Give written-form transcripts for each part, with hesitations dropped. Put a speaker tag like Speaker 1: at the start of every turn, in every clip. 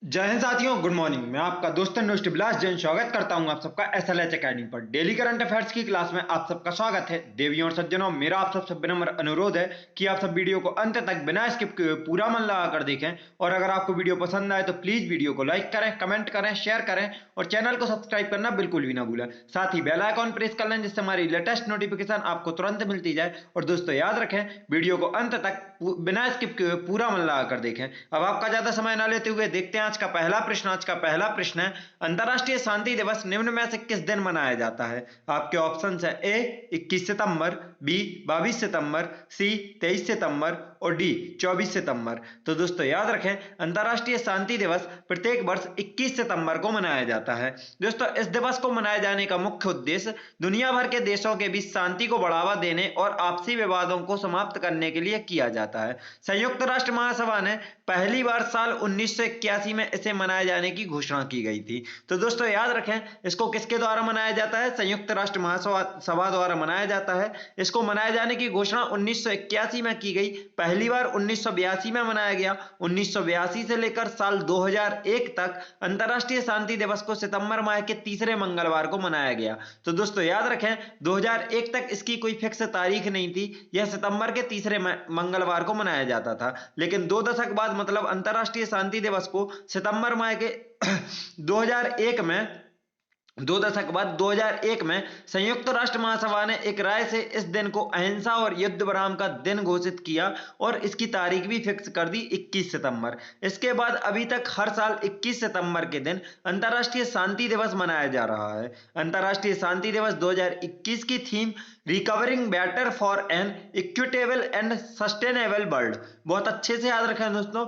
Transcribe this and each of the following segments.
Speaker 1: जय हिंद साथियों, good morning. मैं आपका दोस्त अनुष्ट बिलास जैन स्वागत करता हूं आप सबका एसएलएच एकेडमी पर। डेली करंट अफेयर्स की क्लास में आप सबका स्वागत है। देवियों और सज्जनों, मेरा आप सबसे विनम्र अनुरोध है कि आप सब वीडियो को अंत तक बिना स्किप किए पूरा मन लगाकर देखें। और अगर आपको वीडियो पसंद आए तो प्लीज वीडियो को लाइक करें, कमेंट करें, शेयर करें और चैनल को सब्सक्राइब करना बिल्कुल भी ना भूलें। साथ ही बेल आइकॉन प्रेस कर लें जिससे हमारी लेटेस्ट नोटिफिकेशन आपको तुरंत मिलती जाए। और दोस्तों याद रखें, वीडियो को अंत तक बिना स्किप किए पूरा मन लगाकर देखें। अब आपका ज्यादा समय न लेते हुए देखते हैं आज का पहला प्रश्न। आज का पहला प्रश्न है, अंतरराष्ट्रीय शांति दिवस निम्न में से किस दिन मनाया जाता है? आपके ऑप्शन है ए 21 सितंबर, बी 22 सितंबर, सी 23 सितंबर और डी 24 सितंबर। तो दोस्तों याद रखें, अंतरराष्ट्रीय शांति दिवस प्रत्येक वर्ष 21 सितंबर को मनाया जाता है। दोस्तों इस दिवस को मनाए जाने का मुख्य उद्देश्य दुनिया भर के देशों के बीच शांति को बढ़ावा देने और आपसी विवादों को समाप्त करने के लिए किया जाता है। संयुक्त राष्ट्र महासभा ने पहली बार साल 1981 में इसे मनाए जाने की घोषणा की गई थी। तो दोस्तों याद रखें, इसको किसके द्वारा मनाया जाता है? संयुक्त राष्ट्र महासभा द्वारा मनाया जाता है। इसको मनाए जाने की घोषणा 1981 में की गई। पहली बार 1982 में मनाया गया। 1982 से लेकर साल 2001 तक अंतरराष्ट्रीय शांति दिवस को सितंबर माह के तीसरे मंगलवार को मनाया गया। तो दोस्तों याद रखें, 2001 तक इसकी कोई फिक्स तारीख नहीं थी। यह सितंबर के तीसरे मंगलवार को मनाया जाता था। लेकिन 2 दशक बाद मतलब अंतरराष्ट्रीय शांति दिवस को सितंबर माह के 2001 में 2 दशक बाद 2001 में संयुक्त राष्ट्र महासभा ने एक राय से इस दिन को अहिंसा और युद्ध विराम का दिन घोषित किया और इसकी तारीख भी फिक्स कर दी 21 सितंबर। इसके बाद अभी तक हर साल 21 सितंबर के दिन अंतरराष्ट्रीय शांति दिवस मनाया जा रहा है। अंतरराष्ट्रीय शांति दिवस 2021 की theme recovering better for an equitable and sustainable world. बहुत अच्छे से याद रखें दोस्तों,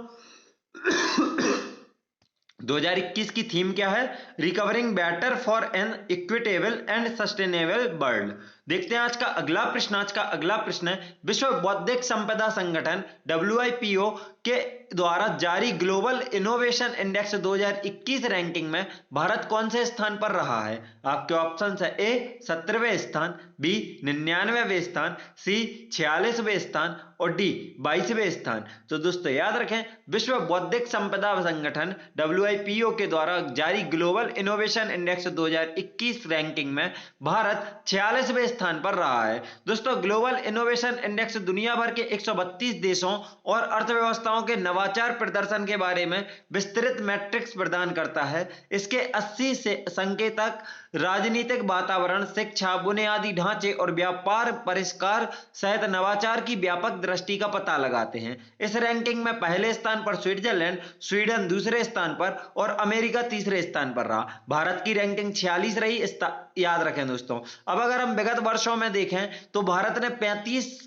Speaker 1: 2021 की थीम क्या है? Recovering better for an equitable and sustainable world. देखते हैं आज का अगला प्रश्न। आज का अगला प्रश्न है, विश्व बौद्धिक संपदा संगठन WIPO के द्वारा जारी ग्लोबल इनोवेशन इंडेक्स 2021 रैंकिंग में भारत कौन से स्थान पर रहा है? आपके ऑप्शन है ए 17वें स्थान, बी 99वें स्थान, सी 46वें स्थान और डी 22वें स्थान। तो दोस्तों याद रखें, विश्व बौद्धिक संपदा संगठन WIPO के द्वारा जारी ग्लोबल इनोवेशन इंडेक्स 2021 रैंकिंग में भारत 46वें स्थान पर रहा है। दोस्तों ग्लोबल इनोवेशन इंडेक्स दुनिया भर के 132 देशों और अर्थव्यवस्थाओं के नवाचार प्रदर्शन के बारे में विस्तृत मैट्रिक्स प्रदान करता है। इसके 80 से संकेतक राजनीतिक वातावरण, शिक्षा, बुनियादी ढांचे और व्यापार परिष्कार सहित नवाचार की व्यापक दृष्टि का पता लगाते हैं। इस रैंकिंग में पहले स्थान पर स्विट्जरलैंड, स्वीडन दूसरे स्थान पर और अमेरिका तीसरे स्थान पर रहा। भारत की रैंकिंग 46 रही, याद रखें दोस्तों। अब अगर हम विगत वर्षों में देखें तो भारत ने 35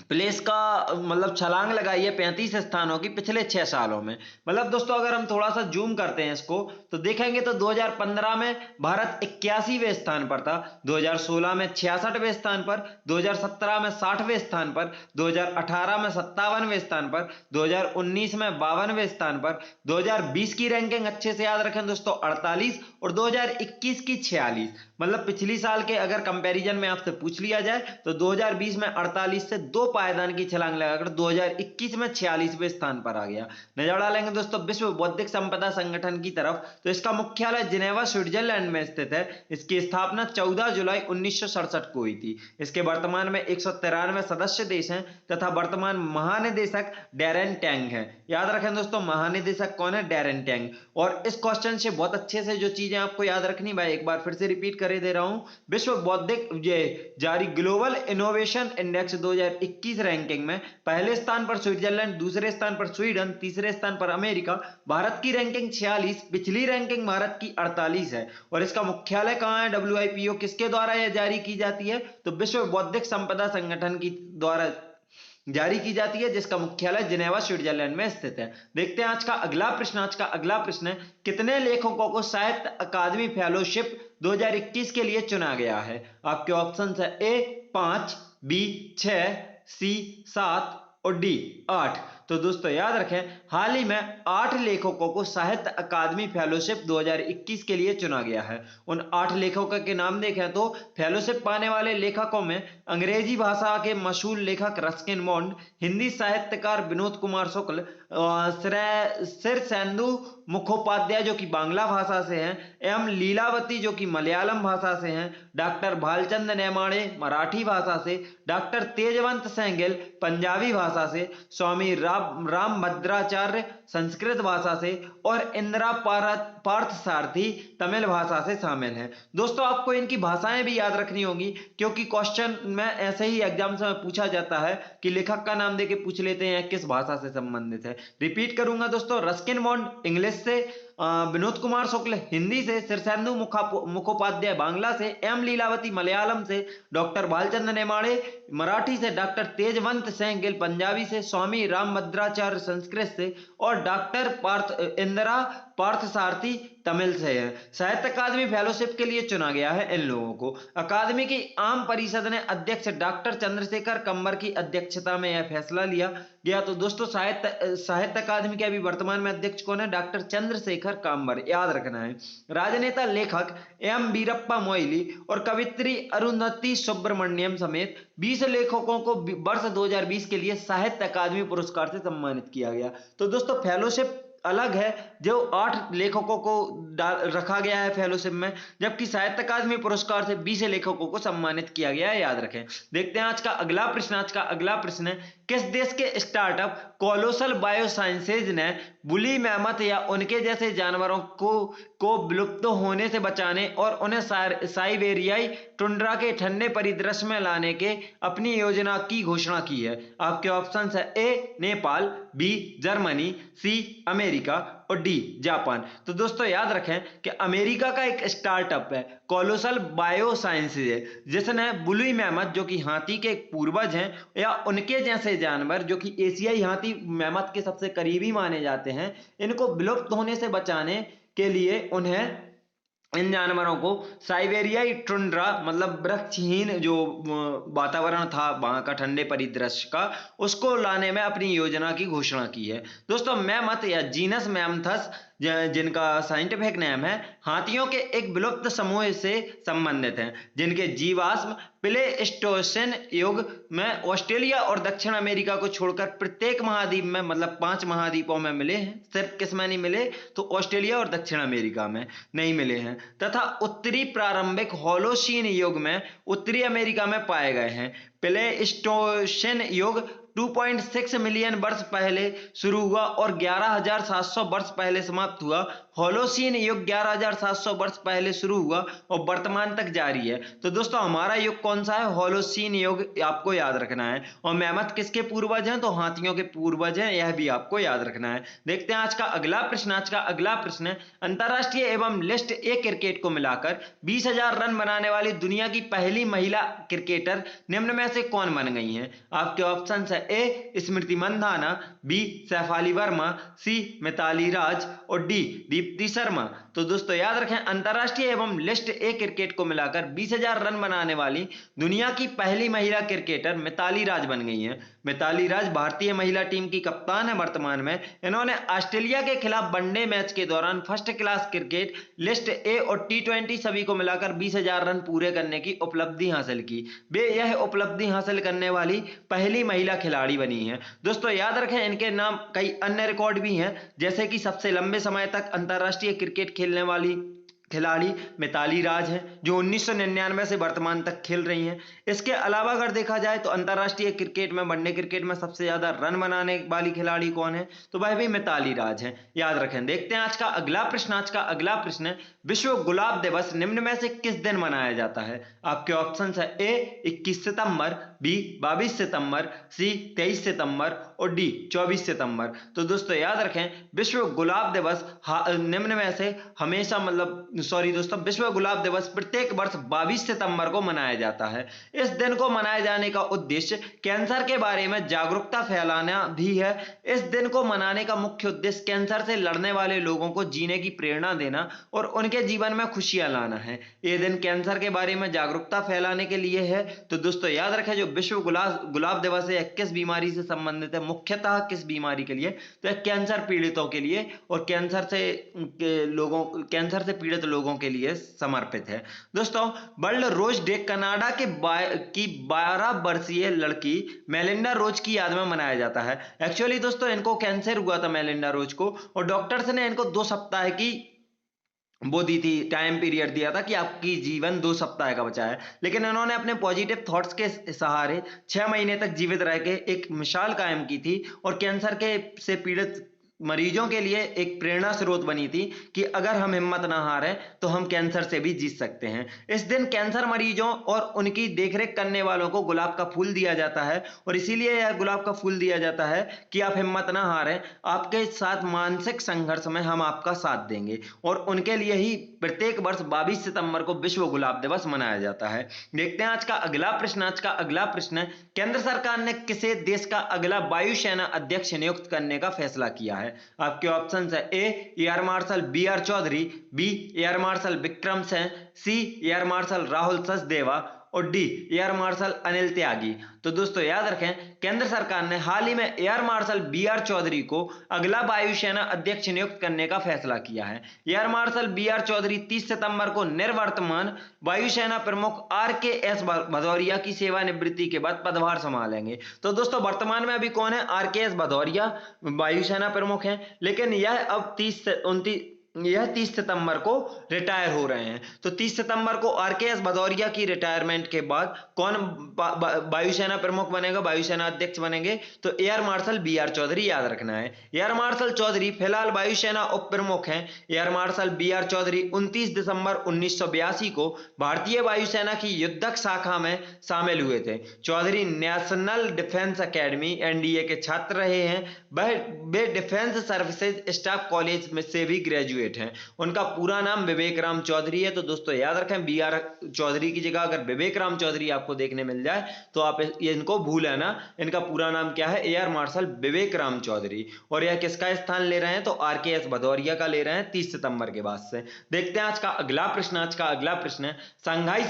Speaker 1: प्लेस का मतलब छलांग लगाई है 35 स्थानों की पिछले 6 सालों में। मतलब दोस्तों अगर हम थोड़ा सा जूम करते हैं इसको तो देखेंगे तो 2015 में भारत 81वें स्थान पर था, 2016 में 66वें स्थान पर, 2017 में 60वें स्थान पर, 2018 में 57वें स्थान पर, 2019 में 52वें स्थान पर, 2020 की रैंकिंग अच्छे से याद रखें दोस्तों 48 और 2021 की 46। मतलब पिछली साल के अगर कंपैरिजन में आपसे पूछ लिया जाए तो 2020 में 48 से 2 पायदान की छलांग लगाकर 2021 में 46वें स्थान पर आ गया। नजर डालेंगे दोस्तों विश्व बौद्धिक संपदा संगठन की तरफ तो इसका मुख्यालय जिनेवा स्विट्जरलैंड में स्थित है। इसकी स्थापना 14 जुलाई 1967 को हुई थी। इसके वर्तमान में 193 सदस्य देश हैं तथा वर्तमान महानिदेशक डैरेन टैंग है। याद रखें दोस्तों, महानिदेशक कौन है? Daren Tang. और इस क्वेश्चन से बहुत अच्छे से जो चीजें आपको याद रखनी, भाई एक बार फिर से रिपीट कर दे रहा हूं, विश्व बौद्धिक जारी ग्लोबल इनोवेशन इंडेक्स 2021 रैंकिंग में पहले स्थान पर स्विट्जरलैंड, दूसरे स्थान पर स्वीडन, तीसरे स्थान पर अमेरिका। भारत की रैंकिंग 46, पिछली रैंकिंग भारत की 48 है। और इसका मुख्यालय कहां है? WIPO किसके द्वारा यह जारी की जाती है? तो विश्व बौद्धिक संपदा संगठन की द्वारा जारी की जाती है जिसका मुख्यालय जिनेवा स्विट्जरलैंड में स्थित है। देखते हैं आज का अगला प्रश्न। आज का अगला प्रश्न है, कितने लेखकों को साहित्य अकादमी फेलोशिप 2021 के लिए चुना गया है? आपके ऑप्शन है ए 5, बी 6, सी 7 और डी 8। तो दोस्तों याद रखें, हाल ही में 8 लेखकों को साहित्य अकादमी फेलोशिप 2021 के लिए चुना गया है। उन 8 लेखकों के नाम देखें तो फेलोशिप पाने वाले लेखकों में अंग्रेजी भाषा के मशहूर लेखक रस्किन बॉन्ड, हिंदी साहित्यकार विनोद कुमार शुक्ल, शीर्षेंदु मुखोपाध्याय जो कि बांग्ला भाषा से हैं, एवं लीलावती जो कि मलयालम भाषा से हैं, डॉक्टर भालचंद नेमाड़े मराठी भाषा से, डॉक्टर तेजवंत सेंगिल पंजाबी भाषा से, स्वामी राम भद्राचार्य संस्कृत भाषा से और इंदिरा पार्थ सारथी तमिल भाषा से शामिल हैं। दोस्तों आपको इनकी भाषाएं भी याद रखनी होगी, क्योंकि क्वेश्चन में ऐसे ही एग्जाम्स में पूछा जाता है कि लेखक का नाम देके पूछ लेते हैं किस भाषा से संबंधित है। रिपीट करूंगा दोस्तों, रस्किन बॉन्ड इंग्लिश से, विनोद कुमार शुक्ल हिंदी से, शीर्षेंदु मुखोपाध्याय बांग्ला से, एम लीलावती मलयालम से, डॉक्टर भालचंद नेमाड़े मराठी से, डॉक्टर तेजवंत सेंगिल पंजाबी से, स्वामी राम भद्राचार्य संस्कृत से और डॉक्टर इंदिरा पार्थ सारथी तमिल से है। साहित्य अकादमी फेलोशिप के लिए चुना गया है इन लोगों को। अकादमी की आम परिषद ने अध्यक्ष डॉक्टर चंद्रशेखर कंबर की अध्यक्षता में यह फैसला लिया गया। तो दोस्तों साहित्य अकादमी के अभी वर्तमान में अध्यक्ष कौन है? डॉक्टर चंद्रशेखर कंबर, याद रखना है। राजनेता लेखक एम वीरप्पा मोइली और कवित्री अरुंधति सुब्रमण्यम समेत 20 लेखकों को वर्ष 2020 के लिए साहित्य अकादमी पुरस्कार से सम्मानित किया गया। तो दोस्तों फेलोशिप अलग है, जो 8 लेखकों को रखा गया है फेलोशिप में, जबकि साहित्य अकादमी पुरस्कार से 20 लेखकों को सम्मानित किया गया है, याद रखें। देखते हैं आज का अगला प्रश्न है, किस देश के स्टार्टअप कोलोसल बायोसाइंसेज ने बुली मैमथ या उनके जैसे जानवरों को विलुप्त होने से बचाने और उन्हें साइबेरियाई टुंड्रा के ठंडे परिदृश्य में लाने के अपनी योजना की घोषणा की है? आपके ऑप्शन है A Nepal, B Germany, C America और डी जापान। तो दोस्तों याद रखें कि अमेरिका का एक स्टार्टअप है कोलोसल बायोसाइंसेज है, जिसने बुली मैमथ जो कि हाथी के पूर्वज हैं या उनके जैसे जानवर जो कि एशियाई हाथी मैमथ के सबसे करीबी माने जाते हैं, इनको विलुप्त होने से बचाने के लिए उन्हें इन जानवरों को साइबेरियाई टुंड्रा मतलब वृक्षहीन जो वातावरण था वहां का ठंडे परिदृश्य का, उसको लाने में अपनी योजना की घोषणा की है। दोस्तों मैमथ या जीनस मैमथस जिनका साइंटिफिक नेम है, हाथियों के एक विलुप्त समूह से संबंधित हैं, जिनके जीवाश्म प्लेस्टोसिन युग में ऑस्ट्रेलिया और दक्षिण अमेरिका को छोड़कर प्रत्येक महाद्वीप में मतलब 5 महाद्वीपों में मिले हैं। सिर्फ किस में नहीं मिले? तो ऑस्ट्रेलिया और दक्षिण अमेरिका में नहीं मिले हैं, तथा उत्तरी प्रारंभिक होलोसीन युग में उत्तरी अमेरिका में पाए गए हैं। प्लेस्टोसिन युग 2.6 मिलियन वर्ष पहले शुरू हुआ और 11,700 वर्ष पहले समाप्त हुआ। होलोसीन युग 11,700 वर्ष पहले शुरू हुआ और वर्तमान तक जारी है। तो दोस्तों हमारा युग कौन सा है? होलोसीन युग, आपको याद रखना है। और मैमथ किसके पूर्वज हैं? तो हाथियों के पूर्वज हैं, यह भी आपको याद रखना है। देखते हैं आज का अगला प्रश्न है, अंतरराष्ट्रीय एवं लिस्ट ए क्रिकेट को मिलाकर 20,000 रन बनाने वाली दुनिया की पहली महिला क्रिकेटर निम्न में से कौन बन गई हैं? आपके ऑप्शन है ए स्मृति मंधाना, बी सैफाली वर्मा, सी मिताली राज और डी दीप्ति शर्मा। तो दोस्तों याद रखें, अंतरराष्ट्रीय एवं लिस्ट ए क्रिकेट को मिलाकर 20,000 रन बनाने वाली दुनिया की पहली महिला क्रिकेटर मिताली राज बन गई हैं। मिताली राज भारतीय महिला टीम की कप्तान है वर्तमान में। इन्होंने ऑस्ट्रेलिया के खिलाफ वनडे मैच के दौरान first class cricket, list A और T20 सभी को मिलाकर 20,000 रन पूरे करने की उपलब्धि हासिल की। वे यह उपलब्धि हासिल करने वाली पहली महिला खिलाड़ी बनी है। दोस्तों याद रखें, इनके नाम कई अन्य रिकॉर्ड भी हैं, जैसे कि सबसे लंबे समय तक अंतरराष्ट्रीय क्रिकेट खेलने वाली खिलाड़ी मिताली राज हैं, जो 1999 से वर्तमान तक खेल रही हैं। इसके अलावा अगर देखा जाए तो अंतरराष्ट्रीय क्रिकेट में, वनडे क्रिकेट में सबसे ज्यादा रन बनाने वाली खिलाड़ी कौन है? तो वह भी मिताली राज हैं, याद रखें। देखते हैं आज का अगला प्रश्न है, विश्व गुलाब दिवस निम्न में से किस दिन मनाया जाता है? आपके ऑप्शन है ए 21 सितंबर, बी 22 सितंबर, सी 23 सितंबर और डी 24 सितंबर। तो दोस्तों याद रखें, विश्व गुलाब दिवस निम्न में से हमेशा विश्व गुलाब दिवस प्रत्येक वर्ष 22 सितंबर को मनाया जाता है। इस दिन को मनाए जाने का उद्देश्य कैंसर के बारे में जागरूकता फैलाना भी है। इस दिन को मनाने का मुख्य उद्देश्य कैंसर से लड़ने वाले लोगों को जीने की प्रेरणा देना और उनके जीवन में खुशियां लाना है। यह दिन कैंसर के बारे में जागरूकता फैलाने के लिए है। तो दोस्तों याद रखें, जो विश्व गुलाब दिवस है किस बीमारी से संबंधित है, मुख्यतः किस बीमारी के लिए, तो यह कैंसर पीड़ितों के लिए और कैंसर से पीड़ित लोगों के लिए समर्पित है। दोस्तों, वर्ल्ड रोज डे कनाडा की 12 वर्षीय लड़की मेलिंडा रोज की याद में मनाया जाता है। एक्चुअली दोस्तों, इनको कैंसर हुआ था मेलिंडा रोज को, और डॉक्टर्स ने इनको 2 सप्ताह की वो दी थी, टाइम पीरियड दिया था कि आपकी जीवन 2 सप्ताह का बचा है, लेकिन इन्होंने अपने पॉजिटिव थॉट्स के सहारे 6 महीने तक जीवित रह के एक मिसाल कायम की थी और कैंसर से पीड़ित मरीजों के लिए एक प्रेरणा स्रोत बनी थी कि अगर हम हिम्मत ना हारें तो हम कैंसर से भी जीत सकते हैं। इस दिन कैंसर मरीजों और उनकी देखरेख करने वालों को गुलाब का फूल दिया जाता है, और इसीलिए यह गुलाब का फूल दिया जाता है कि आप हिम्मत ना हारें, आपके साथ मानसिक संघर्ष में हम आपका साथ देंगे, और उनके लिए ही प्रत्येक वर्ष 22 सितंबर को विश्व गुलाब दिवस मनाया जाता है। देखते हैं आज का अगला प्रश्न। आज का अगला प्रश्न, केंद्र सरकार ने किसे देश का अगला वायुसेना अध्यक्ष नियुक्त करने का फैसला किया है? आपके ऑप्शन है A air marshal B R. Chaudhari, B air marshal Vikram Singh, C air marshal Rahul Sachdeva और D air marshal Anil Tyagi. तो दोस्तों याद रखें, केंद्र सरकार ने हाल ही में एयर मार्शल बी.आर. चौधरी को अगला वायुसेना अध्यक्ष नियुक्त करने का फैसला किया है। Air marshal B R. चौधरी 30 सितंबर को निर्वर्तमान वायुसेना प्रमुख आर.के.एस. भदौरिया की सेवानिवृत्ति के बाद पदभार संभालेंगे। तो दोस्तों, वर्तमान में अभी कौन है? आर.के.एस. भदौरिया वायुसेना प्रमुख हैं, लेकिन यह अब 30 सितंबर को रिटायर हो रहे हैं। तो 30 सितंबर को आर.के.एस. भदौरिया की रिटायरमेंट के बाद कौन वायुसेना प्रमुख बनेगा, वायुसेना अध्यक्ष बनेंगे? तो एयर मार्शल बी.आर. चौधरी, याद रखना है। एयर मार्शल चौधरी फिलहाल वायुसेना उप प्रमुख हैं। Air marshal B R. चौधरी 29 दिसंबर 1982 को भारतीय वायुसेना की युद्धक शाखा में शामिल हुए थे। चौधरी नेशनल डिफेंस अकेडमी (एनडीए) के छात्र रहे हैं। वे डिफेंस सर्विसेज स्टाफ कॉलेज में से भी ग्रेजुएट हैं। उनका पूरा नाम विवेक राम चौधरी है। तो दोस्तों याद रखें, बी.आर. चौधरी की जगह अगर विवेक राम चौधरी आपको देखने मिल जाए तो आप इनको भूलें ना। इनका पूरा नाम क्या है? एयर मार्शल विवेक राम चौधरी। और यह किसका स्थान ले रहे हैं? तो आर.के.एस. भदौरिया का ले रहे हैं 30 सितंबर के बाद से। देखते हैं आज का अगला प्रश्न। आज का अगला प्रश्न, शंघाई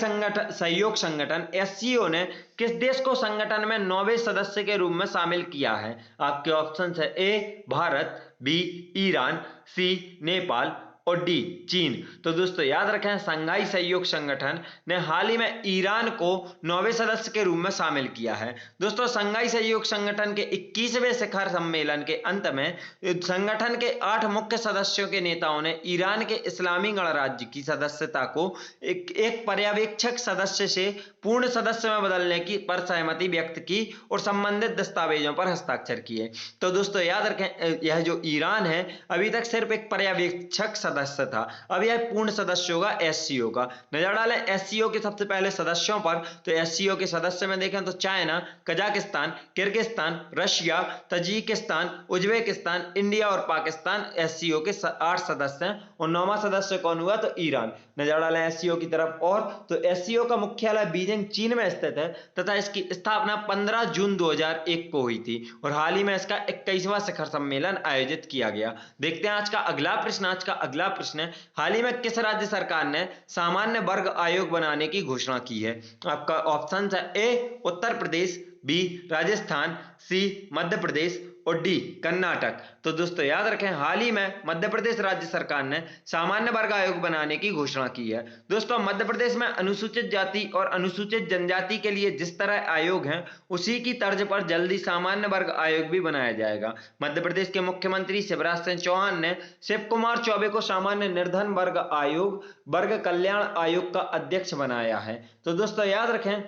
Speaker 1: सहयोग संगठन (एससीओ) ने किस देश को संगठन में 9वें सदस्य के रूप में शामिल किया है? आपके ऑप्शन है ए भारत, बी ईरान, सी नेपाल और डी चीन। तो दोस्तों याद रखें, शंघाई सहयोग संगठन ने हाल ही में ईरान को 9वें सदस्य के रूप में शामिल किया है। दोस्तों, शंघाई सहयोग संगठन के 21वें शिखर सम्मेलन के अंत में संगठन के 8 मुख्य सदस्यों के नेताओं ने ईरान के इस्लामी गणराज्य की सदस्यता को एक पर्यवेक्षक सदस्य से पूर्ण सदस्य में बदलने की पर सहमति व्यक्त की और संबंधित दस्तावेजों पर हस्ताक्षर किए। तो दोस्तों याद रखें, यह जो ईरान है अभी तक सिर्फ एक पर्यवेक्षक सदस्य था, अब यह पूर्ण सदस्य होगा एससीओ का। नजर डालें एससीओ के सबसे पहले सदस्यों पर, तो एससीओ के सदस्य में देखें तो China, Kazakhstan, Kyrgyzstan, Russia, Tajikistan, Uzbekistan, India और पाकिस्तान एससीओ के 8 सदस्य हैं। और 9वां सदस्य कौन हुआ? तो ईरान। नजर डालें एससीओ की तरफ, और तो एससीओ का मुख्यालय बीजिंग चीन में स्थित है तथा इसकी स्थापना 15 जून 2001 को हुई थी और हाल ही में इसका 21वां शिखर सम्मेलन आयोजित किया गया। देखते हैं आज का अगला प्रश्न। आज का अगला प्रश्न, हाल ही में किस राज्य सरकार ने सामान्य वर्ग आयोग बनाने की घोषणा की है? आपका ऑप्शन है ए उत्तर प्रदेश, बी राजस्थान, सी मध्य प्रदेश और डी कर्नाटक। तो दोस्तों याद रखें, हाल ही में मध्य प्रदेश राज्य सरकार ने सामान्य वर्ग आयोग बनाने की घोषणा की है। दोस्तों, मध्य प्रदेश में अनुसूचित जाति और अनुसूचित जनजाति के लिए जिस तरह आयोग हैं उसी की तर्ज पर जल्दी सामान्य वर्ग आयोग भी बनाया जाएगा। मध्य प्रदेश के मुख्यमंत्री शिवराज सिंह चौहान ने शिव कुमार चौबे को सामान्य निर्धन वर्ग आयोग, वर्ग कल्याण आयोग का अध्यक्ष बनाया है। तो दोस्तों याद रखें,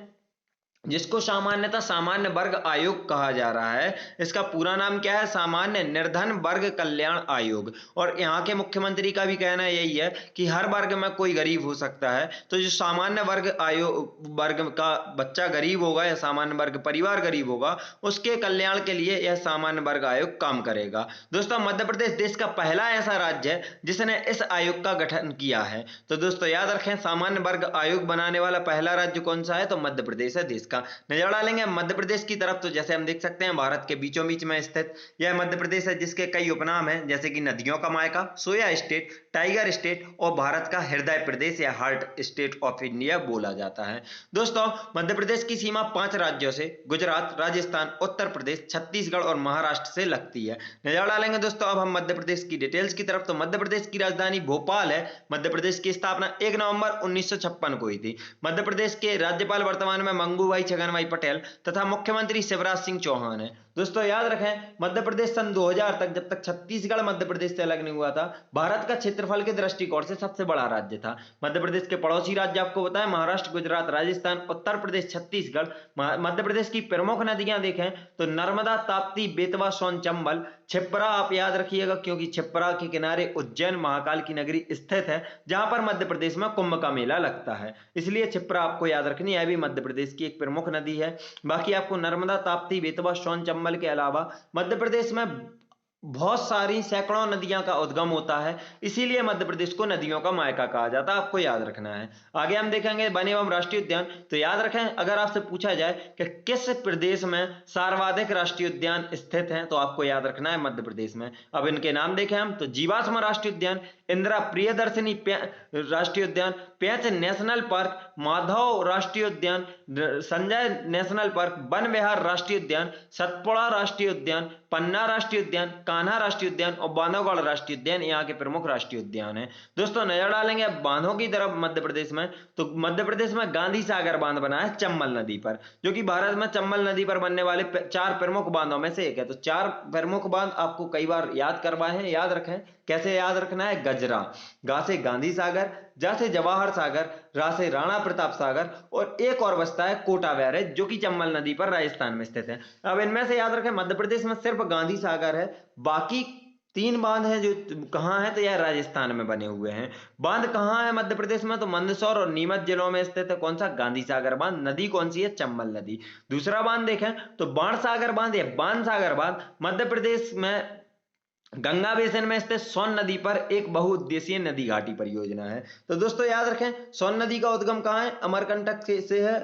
Speaker 1: जिसको सामान्यतः सामान्य वर्ग आयोग कहा जा रहा है, इसका पूरा नाम क्या है? सामान्य निर्धन वर्ग कल्याण आयोग। और यहाँ के मुख्यमंत्री का भी कहना यही है कि हर वर्ग में कोई गरीब हो सकता है, तो जो सामान्य वर्ग आयोग, वर्ग का बच्चा गरीब होगा या सामान्य वर्ग परिवार गरीब होगा, उसके कल्याण के लिए यह सामान्य वर्ग आयोग काम करेगा। दोस्तों, मध्य प्रदेश देश का पहला ऐसा राज्य है जिसने इस आयोग का गठन किया है। तो दोस्तों याद रखें, सामान्य वर्ग आयोग बनाने वाला पहला राज्य कौन सा है? तो मध्य प्रदेश है देश का। नजर डालेंगे मध्य प्रदेश की तरफ, तो जैसे हम देख सकते हैं भारत के बीचों बीच में स्थित यह मध्य प्रदेश है, जिसके कई उपनाम हैं, जैसे कि नदियों का मायका, सोया स्टेट, टाइगर स्टेट और भारत का हृदय प्रदेश या हार्ट स्टेट ऑफ इंडिया बोला जाता है। दोस्तों मध्य प्रदेश की सीमा 5 राज्यों से गुजरात, राजस्थान, उत्तर प्रदेश, छत्तीसगढ़ और महाराष्ट्र से लगती है। नजर डालेंगे दोस्तों अब हम मध्य प्रदेश की डिटेल्स की तरफ, तो मध्य प्रदेश की राजधानी भोपाल है। मध्य प्रदेश की स्थापना 1 नवंबर 1956 को हुई थी। मध्य प्रदेश के राज्यपाल वर्तमान में मंगूभाई छगनभाई पटेल तथा मुख्यमंत्री शिवराज सिंह चौहान है। दोस्तों याद रखें मध्य प्रदेश सन 2000 तक, जब तक छत्तीसगढ़ मध्य प्रदेश से अलग नहीं हुआ था, भारत का क्षेत्रफल के दृष्टिकोण से सबसे बड़ा राज्य था। मध्य प्रदेश के पड़ोसी राज्य आपको बताएं, महाराष्ट्र, गुजरात, राजस्थान, उत्तर प्रदेश, छत्तीसगढ़। मध्य प्रदेश की प्रमुख नदियां देखें तो नर्मदा, ताप्ती, बेतवा, सोन, चंबल, छिप्रा आप याद रखिएगा, क्योंकि छिप्रा के किनारे उज्जैन महाकाल की नगरी स्थित है, जहां पर मध्य प्रदेश में कुंभ का मेला लगता है, इसलिए छिप्रा आपको याद रखनी है, भी मध्य प्रदेश की एक प्रमुख नदी है। बाकी आपको नर्मदा, ताप्ती, बेतवा, सोन, चंबल के अलावा मध्य प्रदेश में बहुत सारी सैकड़ों नदियां का उद्गम होता है, इसीलिए मध्य प्रदेश को नदियों का मायका कहा जाता है, आपको याद रखना है। आगे हम देखेंगे वन एवं राष्ट्रीय उद्यान, तो याद रखें अगर आपसे पूछा जाए कि किस प्रदेश में सर्वाधिक राष्ट्रीय उद्यान स्थित हैं, तो आपको याद रखना है मध्य प्रदेश में। अब इनके नाम देखें हम, तो जीवाश्म राष्ट्रीय उद्यान, इंदिरा प्रियदर्शनी राष्ट्रीय उद्यान, पेंच नेशनल पार्क, माधव राष्ट्रीय उद्यान, संजय नेशनल पार्क, वन विहार राष्ट्रीय उद्यान, सतपुड़ा राष्ट्रीय उद्यान, पन्ना राष्ट्रीय उद्यान, कान्हा राष्ट्रीय उद्यान और बांधवगढ़ राष्ट्रीय उद्यान यहाँ के प्रमुख राष्ट्रीय उद्यान है। दोस्तों नजर डालेंगे बांधों की तरफ मध्य प्रदेश में, तो मध्य प्रदेश में गांधी सागर बांध बना है चंबल नदी पर, जो कि भारत में चंबल नदी पर बनने वाले 4 प्रमुख बांधों में से एक है। तो 4 प्रमुख बांध आपको कई बार याद करवाए हैं, याद रखें। कैसे याद रखना है? गजरा, गा से गांधी सागर, जा से जवाहर सागर, रा से राणा प्रताप सागर और एक और बचता है कोटा बैरेज, जो कि चंबल नदी पर राजस्थान में स्थित है। अब इनमें से याद रखें मध्य प्रदेश में सिर्फ गांधी सागर है, बाकी 3 बांध हैं जो कहाँ हैं, तो यह राजस्थान में बने हुए हैं। बांध कहाँ है मध्य प्रदेश में? तो मंदसौर और नीमच जिलों में स्थित है। कौन सा? गांधी सागर बांध। नदी कौन सी है? चंबल नदी। दूसरा बांध देखें तो बाण सागर बांध या बाण सागर बांध मध्य प्रदेश में गंगा बेसिन में स्थित सोन नदी पर एक बहुउद्देशीय नदी घाटी परियोजना है। तो दोस्तों याद रखें सोन नदी का उद्गम कहाँ है? अमरकंटक से है,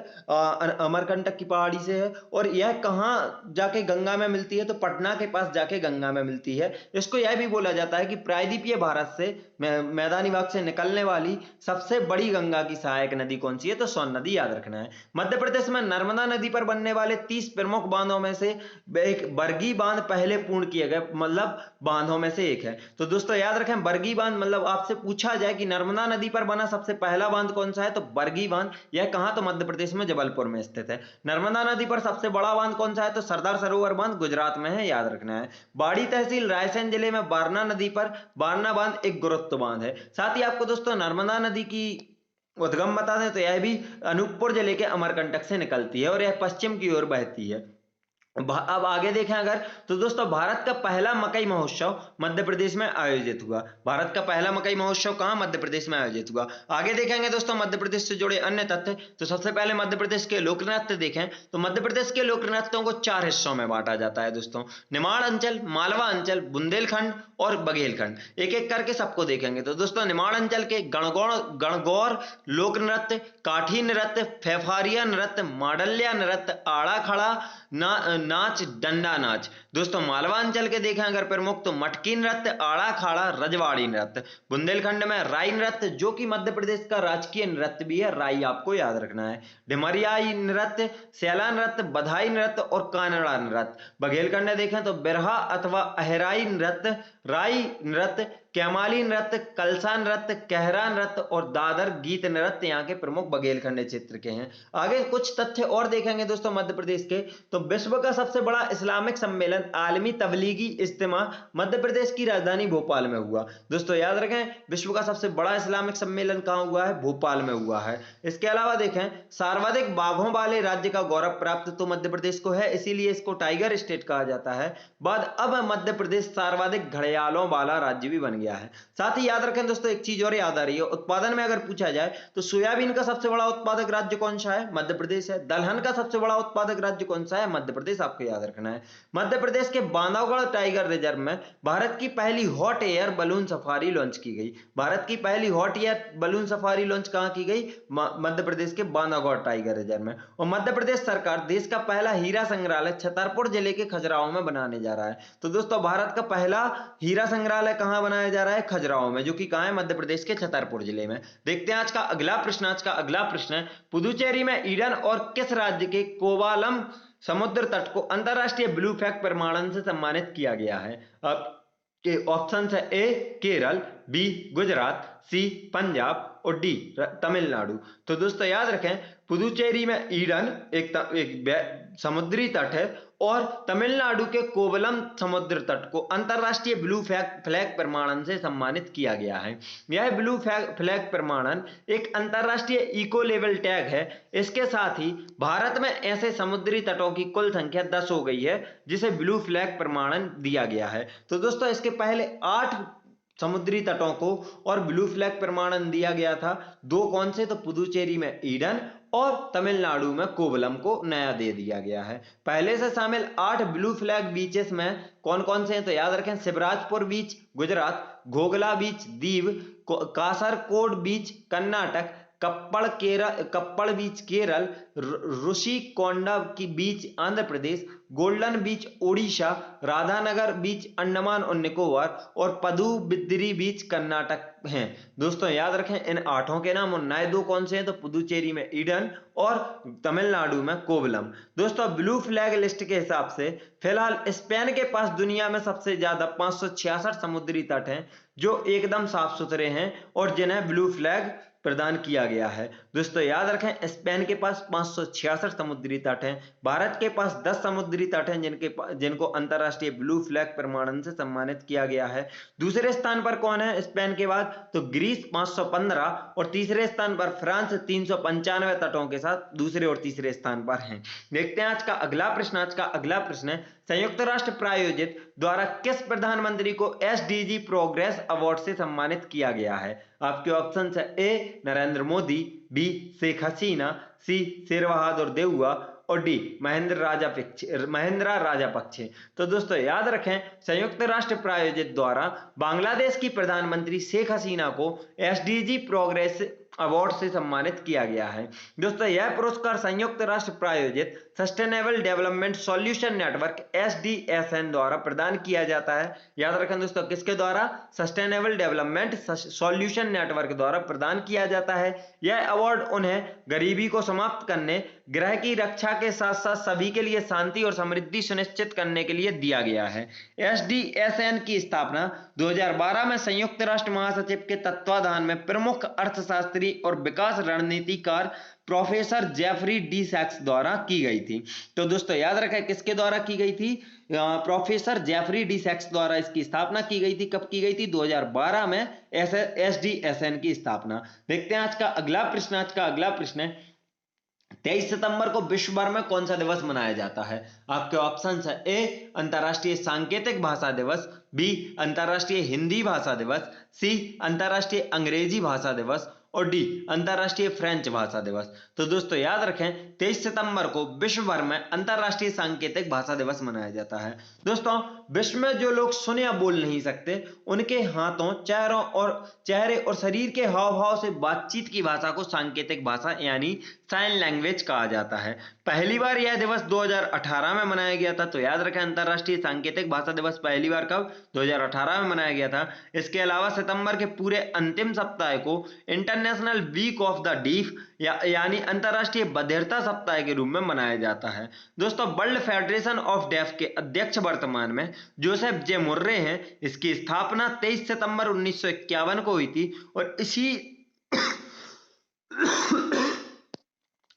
Speaker 1: अमरकंटक की पहाड़ी से है। और यह कहाँ जाके गंगा में मिलती है? तो पटना के पास जाके गंगा में मिलती है। इसको यह भी बोला जाता है कि प्रायद्वीपीय भारत से मैदानी भाग से निकलने वाली सबसे बड़ी गंगा की सहायक नदी कौन सी है? तो सोन नदी याद रखना है। मध्य प्रदेश में नर्मदा नदी पर बनने वाले 30 प्रमुख बांधों में से एक बरगी बांध पहले पूर्ण किए गए, मतलब बांधों में से एक है। तो दोस्तों याद रखें बरगी बांध, मतलब आपसे पूछा जाए कि नर्मदा नदी पर बना सबसे पहला बांध कौन सा है, तो बरगी बांध। यह कहां? तो मध्य प्रदेश में जबलपुर में स्थित है। नर्मदा नदी पर सबसे बड़ा बांध कौन सा है? तो सरदार सरोवर बांध गुजरात में है, याद रखना है। बाड़ी तहसील रायसेन जिले में बारना नदी पर बारना बांध एक गुरुत्व बांध है। साथ ही आपको दोस्तों नर्मदा नदी की उद्गम बता दें तो यह भी अनूपपुर जिले के अमरकंटक से निकलती है और यह पश्चिम की ओर बहती है। अब आगे देखें अगर, तो दोस्तों भारत का पहला मकई महोत्सव मध्य प्रदेश में आयोजित हुआ। भारत का पहला मकई महोत्सव कहां? मध्य प्रदेश में आयोजित हुआ। आगे देखेंगे दोस्तों मध्य प्रदेश से जुड़े अन्य तथ्य, तो सबसे पहले मध्य प्रदेश के लोक नृत्य देखें तो मध्य प्रदेश के लोक नृत्यों को 4 हिस्सों में बांटा जाता है दोस्तों। निमाड़ अंचल, मालवा अंचल, बुंदेलखंड और बघेलखंड। एक एक करके सबको देखेंगे। तो दोस्तों निमाड़ अंचल के गणगौर लोक नृत्य, काठी नृत्य, फेफारिया नृत्य, माडल्या नृत्य, आड़ा खड़ा नाच, डंडा नाच। दोस्तों मालवा अंचल के देखें अगर प्रमुख, तो मटकी नृत्य, आड़ा खाड़ा, रजवाड़ी नृत्य। बुंदेलखंड में राई नृत्य, जो कि मध्य प्रदेश का राजकीय नृत्य भी है, राई आपको याद रखना है। ढिमरियाई नृत्य, सैला नृत्य, बधाई नृत्य और कानड़ा नृत्य। बघेलखंड में देखें तो बिरहा अथवा अहराई नृत्य, राई नृत्य, कैमाली नृत्य, कलसा नृत्य, कहरा नृत्य और दादर गीत नृत्य यहाँ के प्रमुख बघेलखंड क्षेत्र के हैं। आगे कुछ तथ्य और देखेंगे दोस्तों मध्य प्रदेश के, तो विश्व का सबसे बड़ा इस्लामिक सम्मेलन आलमी तबलीगी इज्तिमा मध्य प्रदेश की राजधानी भोपाल में हुआ। दोस्तों याद रखें विश्व का सबसे बड़ा इस्लामिक सम्मेलन कहाँ हुआ है? भोपाल में हुआ है। इसके अलावा देखें सर्वाधिक बाघों वाले राज्य का गौरव प्राप्त तो मध्य प्रदेश को है, इसीलिए इसको टाइगर स्टेट कहा जाता है। बाद अब मध्य प्रदेश सर्वाधिक घड़ियालों वाला राज्य भी बन गया है। साथ ही याद रखें दोस्तों, एक चीज और याद आ रही है, उत्पादन में अगर पूछा जाए तो सोयाबीन का सबसे बड़ा उत्पादक राज्य कौन सा है? मध्य प्रदेश है। दलहन का सबसे बड़ा उत्पादक राज्य कौन सा है? मध्य प्रदेश, आपको याद रखना है। मध्य प्रदेश के बांधवगढ़ टाइगर रिजर्व में भारत की पहली hot air balloon safari launch की गई। भारत की पहली hot air balloon safari launch कहां की गई? मध्य प्रदेश के बांधवगढ़ टाइगर रिजर्व में। और मध्य प्रदेश सरकार देश का पहला हीरा संग्रहालय छतरपुर जिले के खजुराहो में बनाने जा रहा है। तो दोस्तों, भारत का पहला हीरा संग्रहालय कहां बनाया जा रहा है? खजुराहो में, जो कि कहां है? मध्य प्रदेश के छतरपुर जिले में। देखते हैं आज का अगला प्रश्न। आज का अगला प्रश्न है, पुदुचेरी में ईडन और किस राज्य के कोवालम समुद्र तट को अंतरराष्ट्रीय ब्लू फ्लैग प्रमाणन से सम्मानित किया गया है? के ऑप्शन है ए केरल, बी गुजरात, सी पंजाब और डी तमिलनाडु। तो दोस्तों याद रखें, पुदुचेरी में ईडन एक समुद्री तट है और तमिलनाडु के कोवलम समुद्र तट को अंतरराष्ट्रीय ब्लू फ्लैग प्रमाणन से सम्मानित किया गया है। यह ब्लू फ्लैग प्रमाणन एक अंतरराष्ट्रीय इको लेवल टैग है। इसके साथ ही भारत में ऐसे समुद्री तटों की कुल संख्या 10 हो गई है जिसे ब्लू फ्लैग प्रमाणन दिया गया है। तो दोस्तों, इसके पहले 8 समुद्री तटों को और ब्लू फ्लैग प्रमाणन दिया गया था। 2 कौन से? तो पुदुचेरी में ईडन और तमिलनाडु में कोवलम को नया दे दिया गया है। पहले से शामिल 8 ब्लू फ्लैग बीचेस में कौन कौन से हैं? तो याद रखें, शिवराजपुर बीच गुजरात, घोगला बीच दीव, कासरकोड बीच कर्नाटक, कप्पड़ बीच केरल, ऋषिकोंडा की बीच आंध्र प्रदेश, गोल्डन बीच ओडिशा, राधानगर बीच अंडमान और निकोबार और पदुबिद्री बीच कर्नाटक हैं। दोस्तों याद रखें, इन 8 के नाम और नए 2 कौन से हैं? तो पुदुचेरी में ईडन और तमिलनाडु में कोवलम। दोस्तों, ब्लू फ्लैग लिस्ट के हिसाब से फिलहाल स्पेन के पास दुनिया में सबसे ज्यादा 566 समुद्री तट हैं जो एकदम साफ सुथरे हैं और जिन्हें ब्लू फ्लैग प्रदान किया गया है। दोस्तों याद रखें, स्पेन के पास 566 समुद्री तट हैं। भारत के पास 10 समुद्री तट हैं जिनको अंतरराष्ट्रीय ब्लू फ्लैग प्रमाणन से सम्मानित किया गया है। दूसरे स्थान पर कौन है स्पेन के बाद? तो ग्रीस 515 और तीसरे स्थान पर फ्रांस 395 तटों के साथ दूसरे और तीसरे स्थान पर हैं। देखते हैं आज का अगला प्रश्न। आज का अगला प्रश्न है, संयुक्त राष्ट्र प्रायोजित द्वारा किस प्रधानमंत्री को एसडीजी प्रोग्रेस अवार्ड से सम्मानित किया गया है? आपके ऑप्शन है ए नरेंद्र मोदी, बी शेख हसीना, सी शेर बहादुर देउवा और डी महेंद्रा राजापक्षे। तो दोस्तों याद रखें, संयुक्त राष्ट्र प्रायोजित द्वारा बांग्लादेश की प्रधानमंत्री शेख हसीना को एसडीजी प्रोग्रेस अवार्ड से सम्मानित किया गया है। दोस्तों यह पुरस्कार संयुक्त राष्ट्र प्रायोजित sustainable development solution network SDSN द्वारा प्रदान किया जाता है। याद रखें दोस्तों, किसके द्वारा? सस्टेनेबल डेवलपमेंट सॉल्यूशन नेटवर्क द्वारा प्रदान किया जाता है। यह अवार्ड उन्हें गरीबी को समाप्त करने, ग्रह की रक्षा के साथ साथ सभी के लिए शांति और समृद्धि सुनिश्चित करने के लिए दिया गया है। SDSN की स्थापना 2012 में संयुक्त राष्ट्र महासचिव के तत्वाधान में प्रमुख अर्थशास्त्री और विकास रणनीतिकार प्रोफेसर जेफरी डी सैक्स द्वारा की गई थी। तो दोस्तों याद रखें, किसके द्वारा की गई थी? प्रोफेसर जेफरी डी सैक्स द्वारा इसकी स्थापना की गई थी। कब की गई थी? 2012 में SDSN की स्थापना। देखते हैं आज का अगला प्रश्न। आज का अगला प्रश्न है, 23 सितंबर को विश्व भर में कौन सा दिवस मनाया जाता है? आपके ऑप्शन है ए अंतरराष्ट्रीय सांकेतिक भाषा दिवस, बी अंतरराष्ट्रीय हिंदी भाषा दिवस, सी अंतरराष्ट्रीय अंग्रेजी भाषा दिवस और डी अंतरराष्ट्रीय फ्रेंच भाषा दिवस। तो दोस्तों याद रखें, 23 सितंबर को विश्व भर में अंतरराष्ट्रीय सांकेतिक भाषा दिवस मनाया जाता है। दोस्तों विश्व में जो लोग सुन या बोल नहीं सकते, उनके हाथों, चेहरे और शरीर के हाव भाव से बातचीत की भाषा को सांकेतिक भाषा यानी साइन लैंग्वेज कहा जाता है। पहली बार यह दिवस 2018 में मनाया गया था। तो याद रखें, अंतरराष्ट्रीय सांकेतिक भाषा दिवस पहली बार कब? 2018 में मनाया गया था। इसके अलावा सितंबर के पूरे अंतिम सप्ताह को International Week of the Deaf यानी अंतरराष्ट्रीय बधिरता सप्ताह के रूप में मनाया जाता है। दोस्तों वर्ल्ड फेडरेशन ऑफ डेफ के अध्यक्ष वर्तमान में जोसेफ जे मुर्रे हैं। इसकी स्थापना 23 सितंबर 1951 को हुई थी और इसी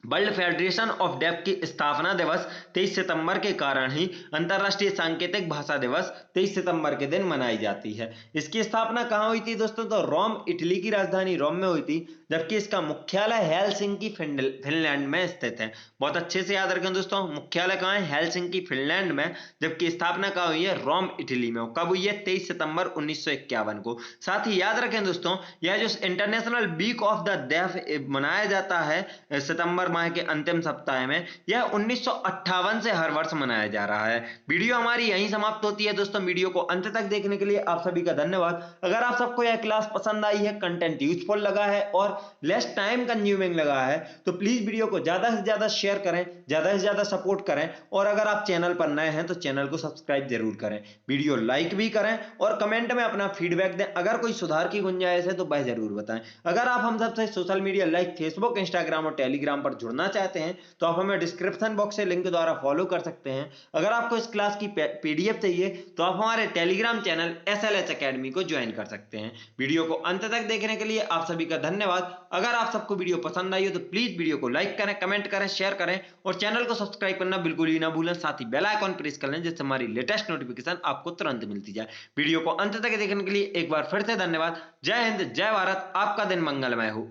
Speaker 1: वर्ल्ड फेडरेशन ऑफ डेफ की स्थापना दिवस 23 सितंबर के कारण ही अंतर्राष्ट्रीय सांकेतिक भाषा दिवस 23 सितंबर के दिन मनाई जाती है। इसकी स्थापना कहाँ हुई थी दोस्तों? तो रोम, इटली की राजधानी रोम में हुई थी, जबकि इसका मुख्यालय हेलसिंकी फिनलैंड में स्थित है। बहुत अच्छे से याद रखें दोस्तों, मुख्यालय कहाँ है? हेलसिंकी फिनलैंड में, जबकि स्थापना कहाँ हुई है? रोम, इटली में। कब हुई है? 23 सितंबर 1951 को। साथ ही याद रखें दोस्तों, यह जो International Week of the Deaf मनाया जाता है सितंबर माह के अंतिम सप्ताह में, यह 1958 से हर वर्ष मनाया जा रहा है। वीडियो हमारी यहीं समाप्त होती है दोस्तों। वीडियो को अंत तक देखने के लिए आप सभी का धन्यवाद। अगर आप सबको यह क्लास पसंद आई है, कंटेंट यूजफुल लगा है और लेस टाइम कंज्यूमिंग लगा है, तो प्लीज वीडियो को ज्यादा से ज्यादा शेयर करें, ज्यादा से ज्यादा सपोर्ट करें, और अगर आप चैनल पर नए हैं तो चैनल को सब्सक्राइब जरूर करें। वीडियो लाइक भी करें और कमेंट में अपना फीडबैक दें। अगर कोई सुधार की गुंजाइश है तो वह जरूर बताएं। अगर आप हम सबसे social media like Facebook, Instagram और टेलीग्राम पर जुड़ना चाहते हैं तो आप हमें डिस्क्रिप्शन बॉक्स से लिंक द्वारा फॉलो कर सकते हैं। अगर आपको इस क्लास की पीडीएफ चाहिए तो आप हमारे टेलीग्राम चैनल SLH अकेडमी को ज्वाइन कर सकते हैं। वीडियो को अंत तक देखने के लिए आप सभी का धन्यवाद। अगर आप सबको वीडियो पसंद आई हो तो प्लीज वीडियो को लाइक करें, कमेंट करें, शेयर करें और चैनल को सब्सक्राइब करना बिल्कुल ही ना भूलें। साथ ही बेल आइकॉन प्रेस कर लें जिससे हमारी लेटेस्ट नोटिफिकेशन आपको तुरंत मिलती जाए। वीडियो को अंत तक देखने के लिए एक बार फिर से धन्यवाद। जय हिंद, जय भारत, आपका दिन मंगलमय हो।